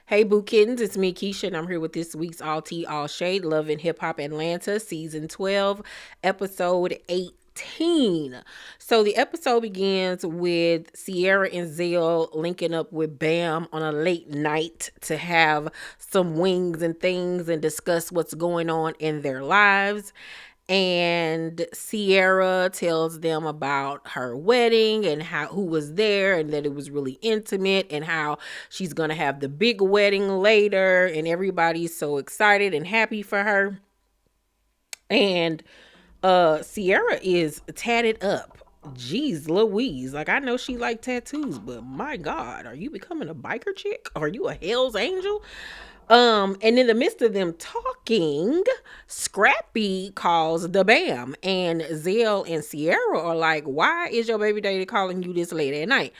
Hey, Boo Kittens, it's me, Keisha, and I'm here with this week's All Tea, All Shade, Love and Hip Hop Atlanta, Season 12, Episode 18. So the episode begins with Sierra and Zell linking up with Bam on a late night to have some wings and things and discuss what's going on in their lives. And Sierra tells them about her wedding and how who was there and that it was really intimate and how she's going to have the big wedding later and everybody's so excited and happy for her. And Sierra is tatted up. Jeez Louise. Like, I know she like tattoos, but my God, are you becoming a biker chick? Are you a Hell's Angel? And in the midst of them talking, Scrappy calls the Bam, and Zell and Sierra are like, "Why is your baby daddy calling you this late at night?"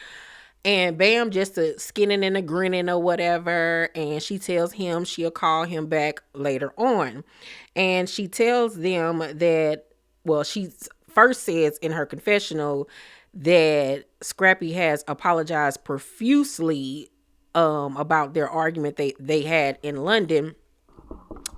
And Bam just a skinning and a grinning or whatever, and she tells him she'll call him back later on, and she tells them that, well, she first says in her confessional that Scrappy has apologized profusely about their argument they had in London.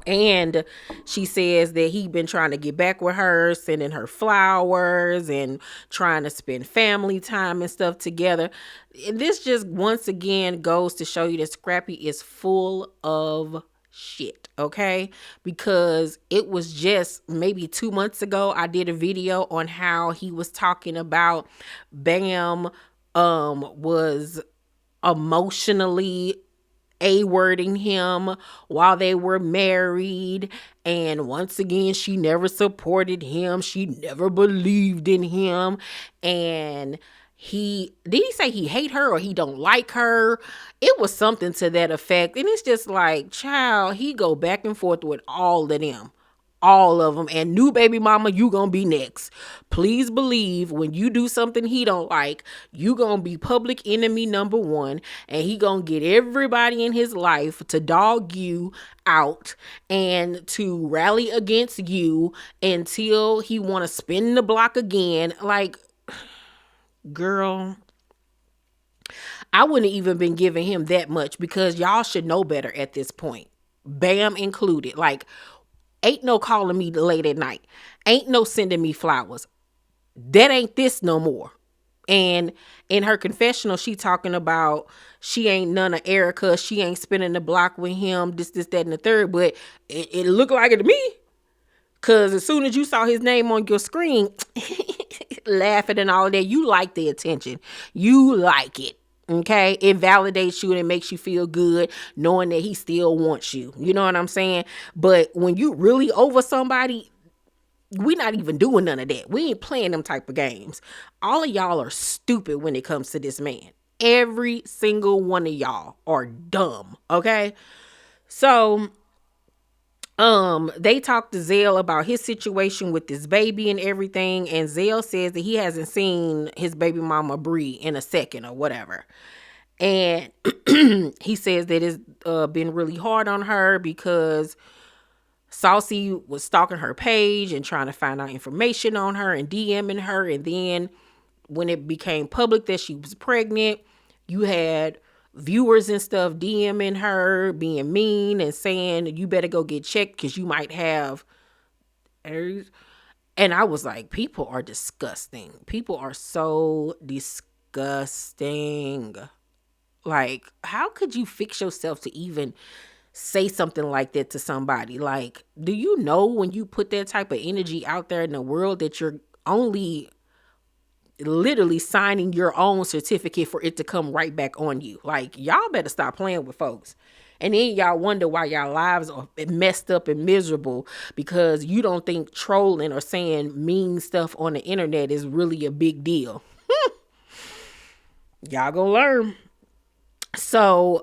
And she says that he been trying to get back with her, sending her flowers and trying to spend family time and stuff together. And this just once again goes to show you that Scrappy is full of shit, okay? Because it was just maybe 2 months ago I did a video on how he was talking about Bam was emotionally A-wording him while they were married. And once again, she never supported him. She never believed in him. And did he say he hate her or he don't like her? It was something to that effect. And it's just like, child, he go back and forth with all of them. All of them. And new baby mama, you gonna be next. Please believe when you do something he don't like, you gonna be public enemy number one, and he gonna get everybody in his life to dog you out and to rally against you until he wanna spin the block again. Like, girl, I wouldn't even been giving him that much because y'all should know better at this point. Bam included. Like, ain't no calling me late at night. Ain't no sending me flowers. That ain't this no more. And in her confessional, she talking about she ain't none of Erica. She ain't spinning the block with him, this, that, and the third. But it looked like it to me. Because as soon as you saw his name on your screen, laughing and all that, you like the attention. You like it. Okay, it validates you and it makes you feel good knowing that he still wants you. You know what I'm saying? But when you really over somebody, we not even doing none of that. We ain't playing them type of games. All of y'all are stupid when it comes to this man. Every single one of y'all are dumb. Okay, so they talked to Zell about his situation with this baby and everything, and Zell says that he hasn't seen his baby mama Bri in a second or whatever. And he says that it's been really hard on her because Saucy was stalking her page and trying to find out information on her and DMing her. And then when it became public that she was pregnant, you had viewers and stuff DMing her, being mean and saying, you better go get checked because you might have AIDS. And I was like, people are disgusting. People are so disgusting. Like, how could you fix yourself to even say something like that to somebody? Like, do you know when you put that type of energy out there in the world that you're only literally signing your own certificate for it to come right back on you? Like, y'all better stop playing with folks. And then y'all wonder why y'all lives are messed up and miserable because you don't think trolling or saying mean stuff on the internet is really a big deal. Y'all gonna learn. So,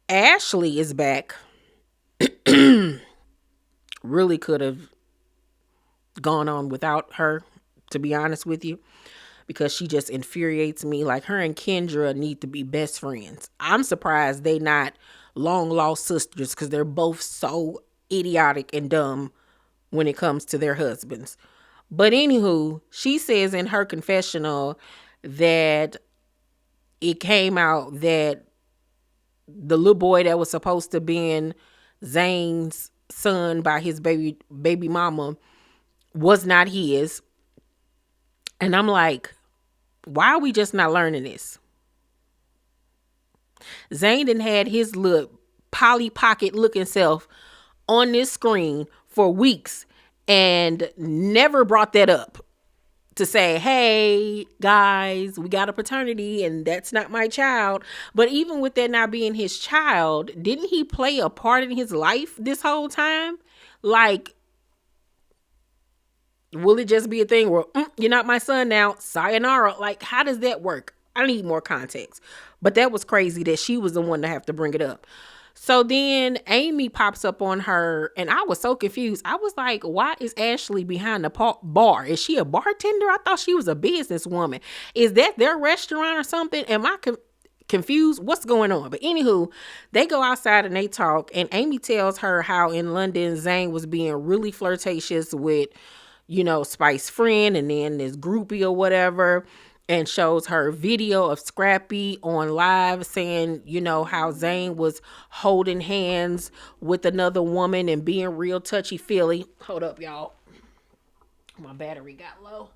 Ashley is back. Really could have gone on without her, to be honest with you, because she just infuriates me. Like, her and Kendra need to be best friends. I'm surprised they not long lost sisters because they're both so idiotic and dumb when it comes to their husbands. But anywho, she says in her confessional that it came out that the little boy that was supposed to be Zane's son by his baby mama was not his. And I'm like, why are we just not learning this? Zane done had his little Polly Pocket looking self on this screen for weeks and never brought that up to say, hey guys, we got a paternity and that's not my child. But even with that not being his child, didn't he play a part in his life this whole time? Like, will it just be a thing where you're not my son now, sayonara? Like, how does that work? I need more context. But that was crazy that she was the one to have to bring it up. So then Amy pops up on her, and I was so confused. I was like, why is Ashley behind the bar? Is she a bartender? I thought she was a businesswoman. Is that their restaurant or something? Am I confused? What's going on? But anywho, they go outside and they talk, and Amy tells her how in London Zane was being really flirtatious with, Spice's friend and then this groupie or whatever, and shows her video of Scrappy on live saying, how Zane was holding hands with another woman and being real touchy-feely. Hold up, y'all. My battery got low.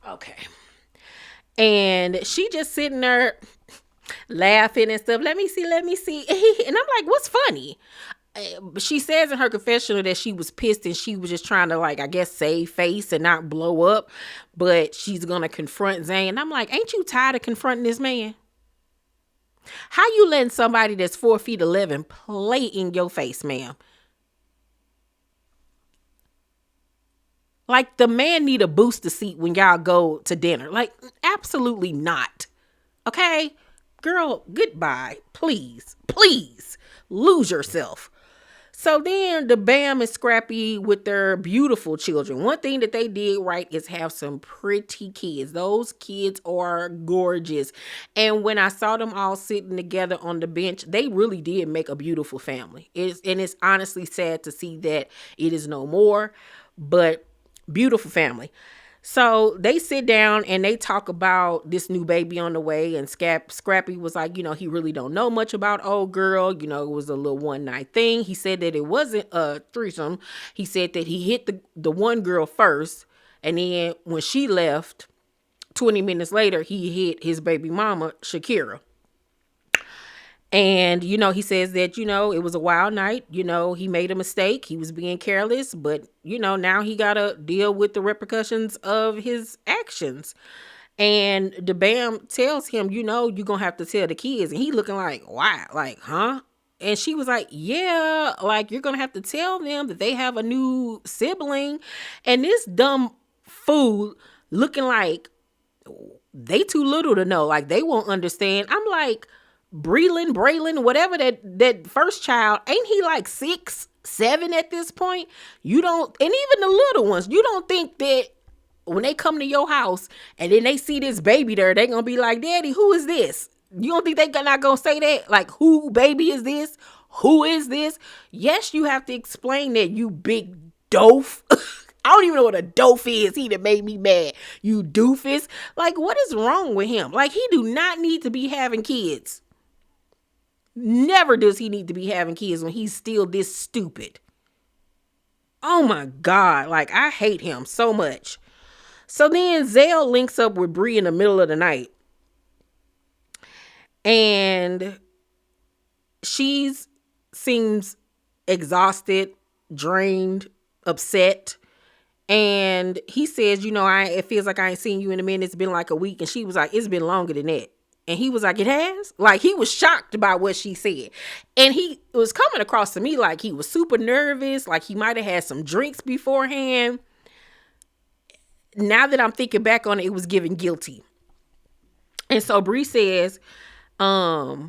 Okay. And she just sitting there laughing and stuff. Let me see. And I'm like, what's funny? She says in her confessional that she was pissed and she was just trying to, like, I guess, save face and not blow up, but she's gonna confront Zane. And I'm like, ain't you tired of confronting this man? How you letting somebody that's 4'11" play in your face, ma'am? Like, the man need a booster seat when y'all go to dinner. Like, absolutely not. Okay? Girl, goodbye. Please lose yourself. So then the Bam and Scrappy with their beautiful children. One thing that they did right is have some pretty kids. Those kids are gorgeous. And when I saw them all sitting together on the bench, they really did make a beautiful family. It's honestly sad to see that it is no more, but beautiful family. So they sit down and they talk about this new baby on the way, and Scrappy was like, he really don't know much about old girl. It was a little one night thing. He said that it wasn't a threesome. He said that he hit the one girl first, and then when she left, 20 minutes later, he hit his baby mama, Shakira. And, he says that, it was a wild night. He made a mistake. He was being careless. But, now he got to deal with the repercussions of his actions. And the Bam tells him, you're going to have to tell the kids. And he looking like, why? Like, huh? And she was like, yeah, like, you're going to have to tell them that they have a new sibling. And this dumb fool looking like they too little to know. Like, they won't understand. I'm like, Braylon, whatever that first child, ain't he like 6, 7 at this point? You don't, and even the little ones, you don't think that when they come to your house and then they see this baby there, they gonna be like, Daddy, who is this? You don't think they not gonna say that? Like, who baby is this? Who is this? Yes, you have to explain that, you big doof. I don't even know what a doof is. He that made me mad. You doofus. Like, what is wrong with him? Like, he do not need to be having kids. Never does he need to be having kids when he's still this stupid. Oh my God. Like, I hate him so much. So then Zell links up with Bri in the middle of the night. And she seems exhausted, drained, upset. And he says, it feels like I ain't seen you in a minute. It's been like a week. And she was like, it's been longer than that. And he was like, it has? Like, he was shocked by what she said. And he was coming across to me like he was super nervous, like he might have had some drinks beforehand. Now that I'm thinking back on it, it was giving guilty. And so Bri says that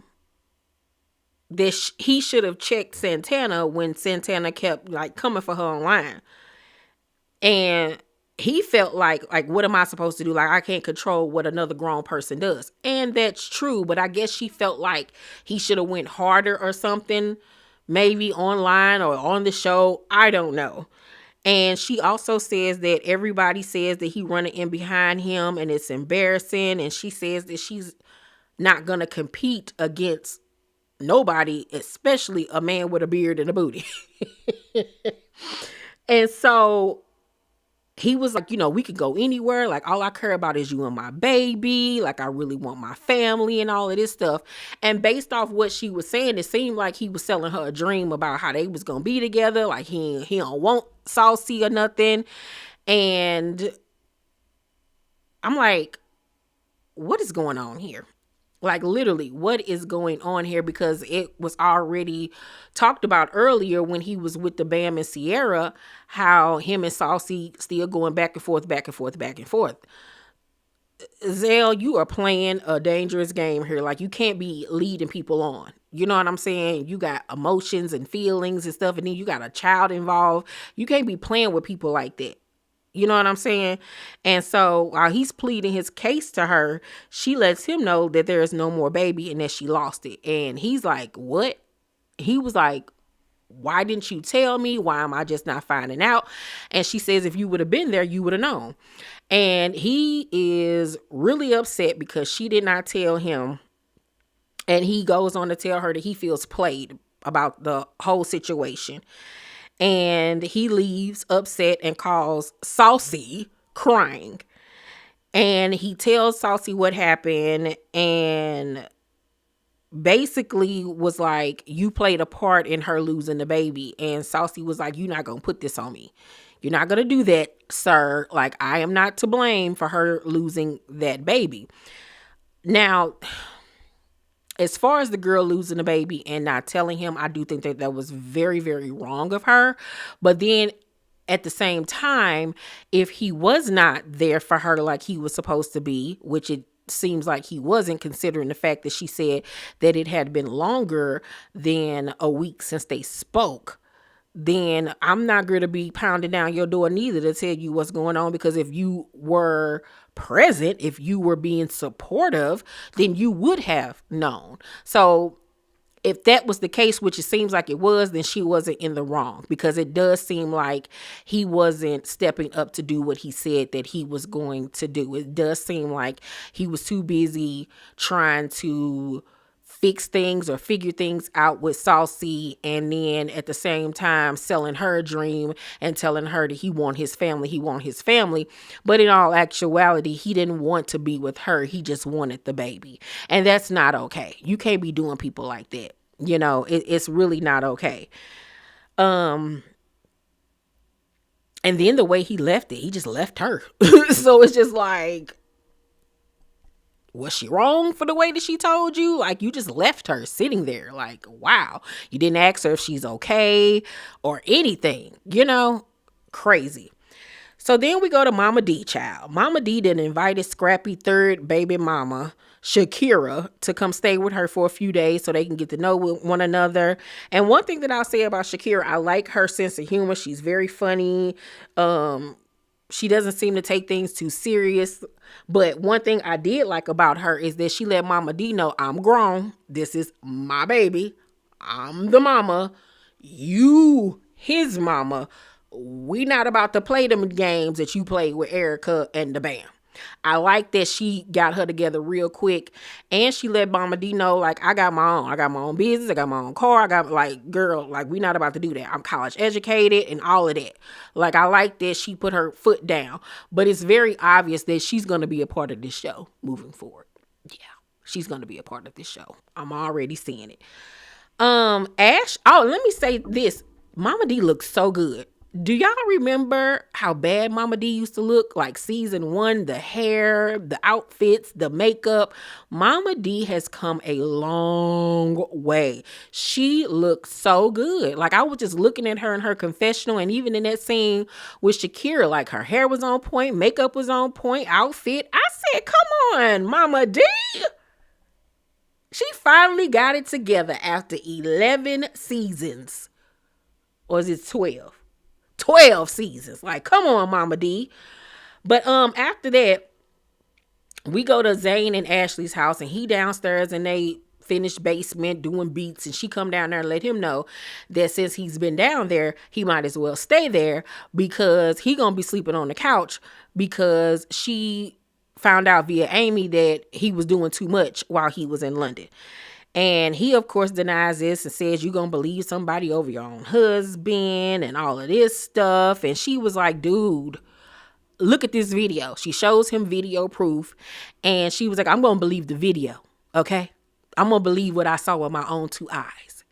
he should have checked Santana when Santana kept like coming for her online. And he felt like, what am I supposed to do? Like, I can't control what another grown person does. And that's true. But I guess she felt like he should have went harder or something, maybe online or on the show. I don't know. And she also says that everybody says that he running in behind him and it's embarrassing. And she says that she's not going to compete against nobody, especially a man with a beard and a booty. And so he was like, we could go anywhere. Like, all I care about is you and my baby. Like, I really want my family and all of this stuff. And based off what she was saying, it seemed like he was selling her a dream about how they was going to be together. Like, he don't want Saucy or nothing. And I'm like, what is going on here? Like, literally, what is going on here? Because it was already talked about earlier when he was with the Bam and Sierra, how him and Saucy still going back and forth, back and forth, back and forth. Zell, you are playing a dangerous game here. Like, you can't be leading people on. You know what I'm saying? You got emotions and feelings and stuff, and then you got a child involved. You can't be playing with people like that. You know what I'm saying? And so while he's pleading his case to her, she lets him know that there is no more baby and that she lost it. And he's like, what? He was like, why didn't you tell me? Why am I just not finding out? And she says, if you would have been there, you would have known. And he is really upset because she did not tell him. And he goes on to tell her that he feels played about the whole situation. And he leaves upset and calls Saucy crying. And he tells Saucy what happened and basically was like, you played a part in her losing the baby. And Saucy was like, you're not going to put this on me. You're not going to do that, sir. Like, I am not to blame for her losing that baby. Now, as far as the girl losing the baby and not telling him, I do think that that was very, very wrong of her. But then at the same time, if he was not there for her like he was supposed to be, which it seems like he wasn't, considering the fact that she said that it had been longer than a week since they spoke, then I'm not going to be pounding down your door neither to tell you what's going on, because if you were present, if you were being supportive, then you would have known. So if that was the case, which it seems like it was, then she wasn't in the wrong, because it does seem like he wasn't stepping up to do what he said that he was going to do. It does seem like he was too busy trying to fix things or figure things out with Saucy, and then at the same time selling her a dream and telling her that he want his family. But in all actuality, he didn't want to be with her. He just wanted the baby. And that's not okay. You can't be doing people like that. It's really not okay. And then the way he left it, he just left her. So it's just like, was she wrong for the way that she told you? Like, you just left her sitting there. Like, wow. You didn't ask her if she's okay or anything, crazy. So then we go to Momma Dee, child. Momma Dee then invited Scrappy third baby mama, Shakira, to come stay with her for a few days so they can get to know one another. And one thing that I'll say about Shakira, I like her sense of humor. She's very funny. She doesn't seem to take things too serious. But one thing I did like about her is that she let Momma Dee know, I'm grown. This is my baby. I'm the mama. You his mama. We not about to play them games that you played with Erica and the Bam. I like that she got her together real quick, and she let Momma Dee know, like, I got my own business, I got my own car, I got, like, girl, like, we not about to do that. I'm college educated and all of that. Like, I like that she put her foot down, but it's very obvious that she's going to be a part of this show moving forward. Yeah, she's going to be a part of this show. I'm already seeing it. Let me say this. Momma Dee looks so good. Do y'all remember how bad Momma Dee used to look? Like season 1, the hair, the outfits, the makeup. Momma Dee has come a long way. She looks so good. Like, I was just looking at her in her confessional, and even in that scene with Shakira, like, her hair was on point, makeup was on point, outfit. I said, come on, Momma Dee. She finally got it together after 11 seasons. Or is it 12? 12 seasons. Like, come on, Momma Dee. But after that, we go to Zane and Ashley's house, and he downstairs, and they unfinished basement doing beats, and she come down there and let him know that since he's been down there, he might as well stay there because he gonna be sleeping on the couch because she found out via Amy that he was doing too much while he was in London. And he, of course, denies this and says, you gonna believe somebody over your own husband and all of this stuff. And she was like, dude, look at this video. She shows him video proof. And she was like, I'm gonna believe the video, okay? I'm gonna believe what I saw with my own two eyes.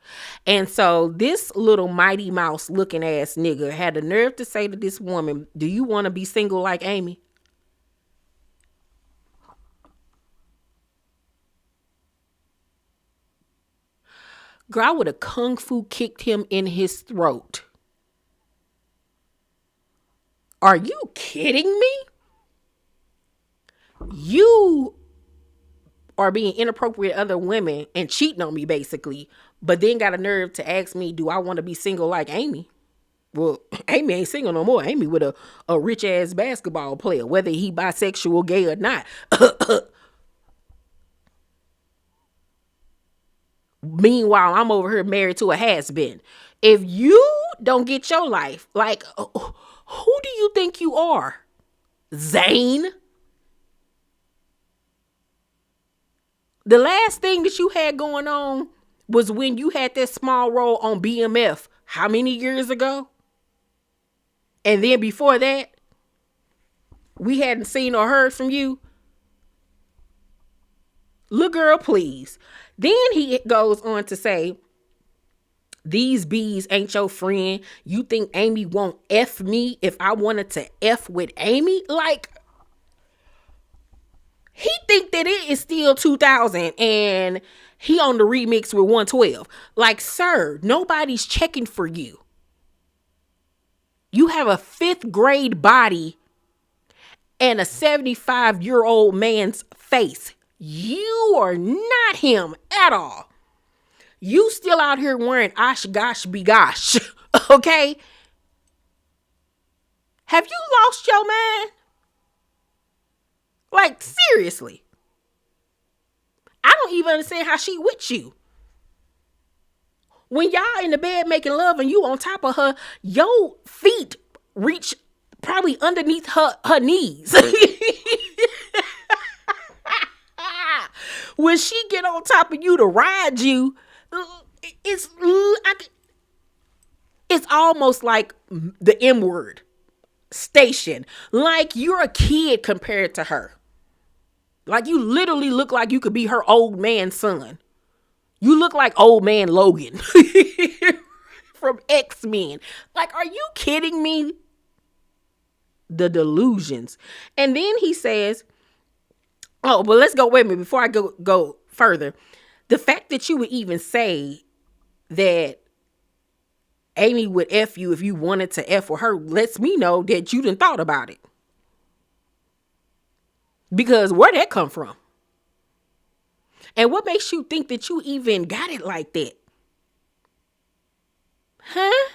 And so this little Mighty Mouse looking ass nigga had the nerve to say to this woman, do you want to be single like Amy? Girl, I would have kung fu kicked him in his throat. Are you kidding me? You are being inappropriate with other women and cheating on me, basically, but then got a nerve to ask me, do I want to be single like Amy? Well, Amy ain't single no more. Amy with a rich ass basketball player, whether he bisexual, gay or not. Meanwhile, I'm over here married to a has-been. If you don't get your life, like, who do you think you are? Zane? The last thing that you had going on was when you had that small role on BMF how many years ago? And then before that, we hadn't seen or heard from you. Look, girl, please. Then he goes on to say, these bees ain't your friend. You think Amy won't F me if I wanted to F with Amy? Like, he think that it is still 2000 and he on the remix with 112. Like, sir, nobody's checking for you. You have a 5th grade body and a 75-year-old man's face. You are not him at all. You still out here wearing osh gosh be gosh. Okay? Have you lost your mind? Like, seriously. I don't even understand how she with you. When y'all in the bed making love and you on top of her, your feet reach probably underneath her knees. When she get on top of you to ride you, it's almost like the M word station. Like you're a kid compared to her. Like you literally look like you could be her old man son. You look like old man Logan from X-Men. Like, are you kidding me? The delusions. And then he says, oh, but let's go, wait a minute, before I go further. The fact that you would even say that Amy would F you if you wanted to F with her lets me know that you done thought about it. Because where'd that come from? And what makes you think that you even got it like that? Huh?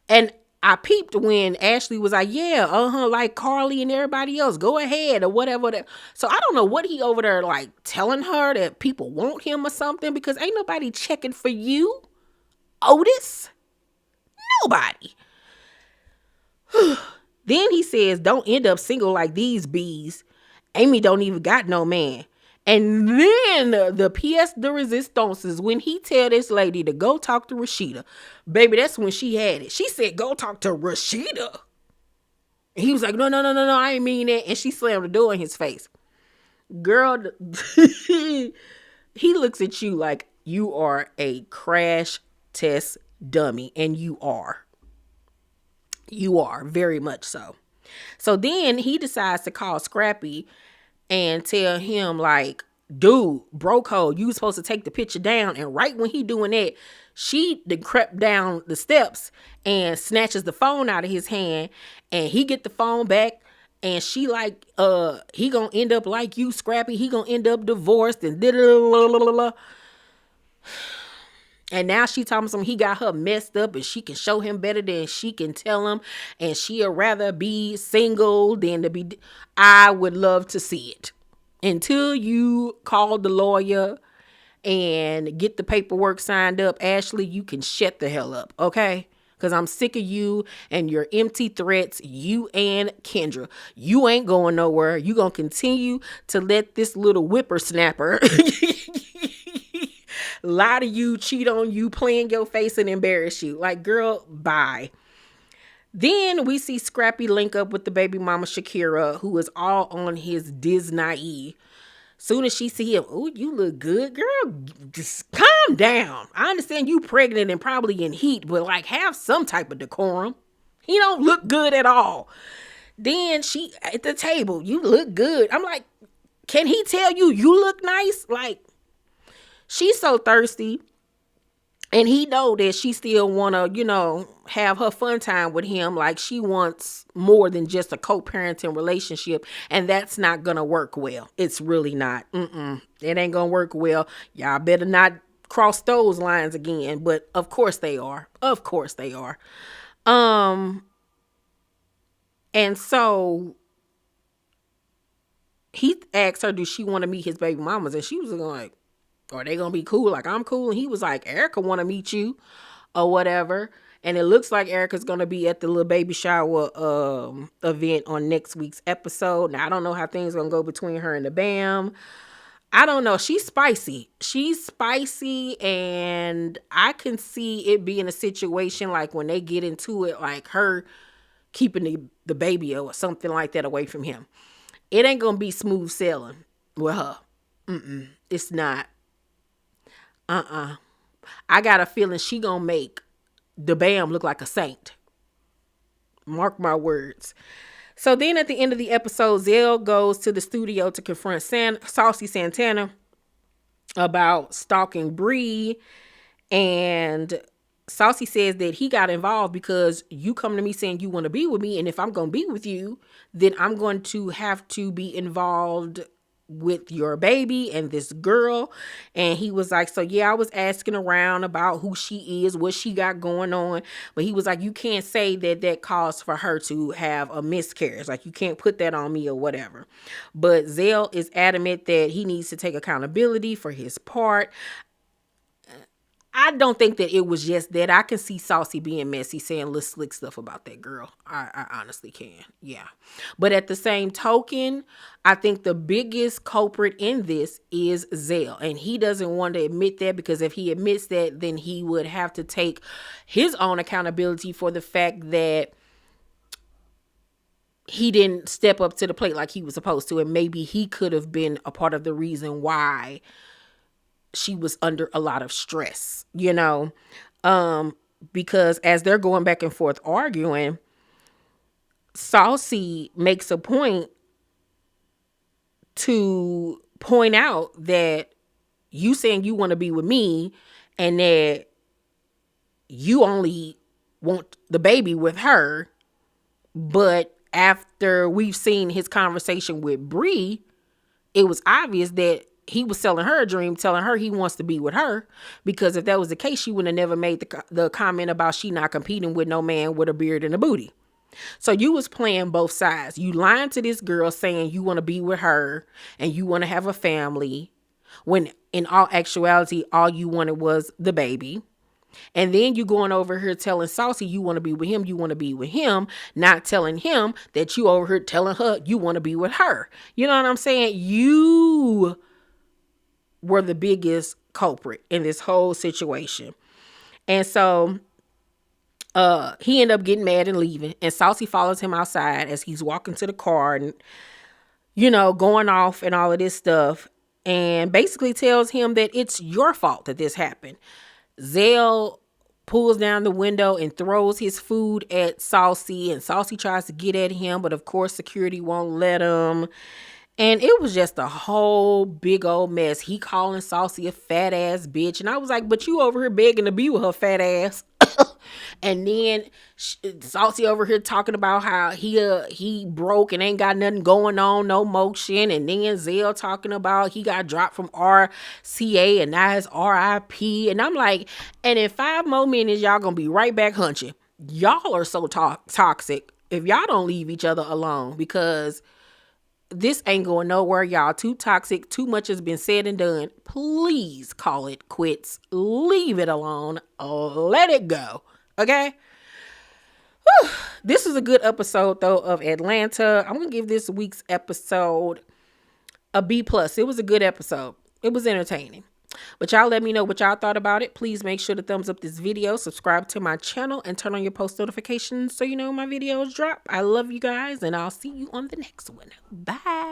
And I peeped when Ashley was like, yeah, like Carly and everybody else, go ahead or whatever. So I don't know what he over there like telling her that people want him or something, because ain't nobody checking for you, Otis. Nobody. Then he says, don't end up single like these bees. Amy don't even got no man. And then the pièce de résistance is when he tell this lady to go talk to Rashida. Baby, that's when she had it. She said, go talk to Rashida. And he was like, no, I ain't mean that. And she slammed the door in his face. Girl, he looks at you like you are a crash test dummy. And you are. You are, very much so. So then he decides to call Scrappy and tell him like, dude, bro code, you was supposed to take the picture down. And right when he doing that, she then crept down the steps and snatches the phone out of his hand, and he get the phone back, and she like, he gonna end up like you, Scrappy. He gonna end up divorced and and now she tells him he got her messed up and she can show him better than she can tell him, and she'll rather be single than to be. I would love to see it until you call the lawyer and get the paperwork signed up, Ashley, you can shut the hell up, okay? Because I'm sick of you and your empty threats, you and Kendra. You ain't going nowhere. You going to continue to let this little whippersnapper lie to you, cheat on you, play in your face, and embarrass you. Like, girl, bye. Then we see Scrappy link up with the baby mama Shakira, who is all on his Disney. Soon as she see him, oh, you look good, girl. Just calm down. I understand you pregnant and probably in heat, but like have some type of decorum. He don't look good at all. Then she at the table, you look good. I'm like, can he tell you look nice? Like, she's so thirsty. And he know that she still want to, have her fun time with him. Like, she wants more than just a co-parenting relationship. And that's not going to work well. It's really not. It ain't going to work well. Y'all better not cross those lines again. But of course they are. Of course they are. And so he asked her, do she want to meet his baby mamas? And she was like, are they gonna be cool? Like, I'm cool. And he was like, Erica want to meet you or whatever. And it looks like Erica's gonna be at the little baby shower event on next week's episode. Now, I don't know how things gonna go between her and the Bam. I don't know. She's spicy. And I can see it being a situation like when they get into it, like her keeping the baby or something like that away from him. It ain't gonna be smooth sailing with her. It's not. I got a feeling she gonna make the Bam look like a saint. Mark my words. So then at the end of the episode, Zell goes to the studio to confront Saucy Santana about stalking Bri. And Saucy says that he got involved because you come to me saying you want to be with me. And if I'm going to be with you, then I'm going to have to be involved with your baby and this girl. And he was like, so yeah, I was asking around about who she is, what she got going on. But he was like, you can't say that caused for her to have a miscarriage. Like, you can't put that on me or whatever. But Zell is adamant that he needs to take accountability for his part. I don't think that it was just that. I can see Saucy being messy, saying little slick stuff about that girl. I honestly can. Yeah. But at the same token, I think the biggest culprit in this is Zell. And he doesn't want to admit that, because if he admits that, then he would have to take his own accountability for the fact that he didn't step up to the plate like he was supposed to. And maybe he could have been a part of the reason why she was under a lot of stress, because as they're going back and forth arguing, Saucy makes a point to point out that you saying you want to be with me and that you only want the baby with her. But after we've seen his conversation with Bri, it was obvious that he was selling her a dream, telling her he wants to be with her, because if that was the case, she would have never made the comment about she not competing with no man with a beard and a booty. So you was playing both sides. You lying to this girl saying you want to be with her and you want to have a family, when in all actuality, all you wanted was the baby. And then you going over here telling Saucy you want to be with him, you want to be with him, not telling him that you over here telling her you want to be with her. You know what I'm saying? You were the biggest culprit in this whole situation. And so he ended up getting mad and leaving. And Saucy follows him outside as he's walking to the car and, going off and all of this stuff. And basically tells him that it's your fault that this happened. Zell pulls down the window and throws his food at Saucy. And Saucy tries to get at him, but of course security won't let him. And it was just a whole big old mess. He calling Saucy a fat ass bitch. And I was like, but you over here begging to be with her fat ass. And then Saucy over here talking about how he broke and ain't got nothing going on, no motion. And then Zell talking about he got dropped from RCA and now it's RIP. And I'm like, and in 5 more minutes, y'all gonna be right back hunching. Y'all are so toxic if y'all don't leave each other alone, because This ain't going nowhere, y'all. Too toxic. Too much has been said and done. Please call it quits. Leave it alone. Let it go. Okay? Whew. This is a good episode, though, of Atlanta. I'm going to give this week's episode a B+. It was a good episode. It was entertaining. But y'all let me know what y'all thought about it. Please make sure to thumbs up this video, subscribe to my channel, and turn on your post notifications so you know my videos drop. I love you guys, and I'll see you on the next one. Bye.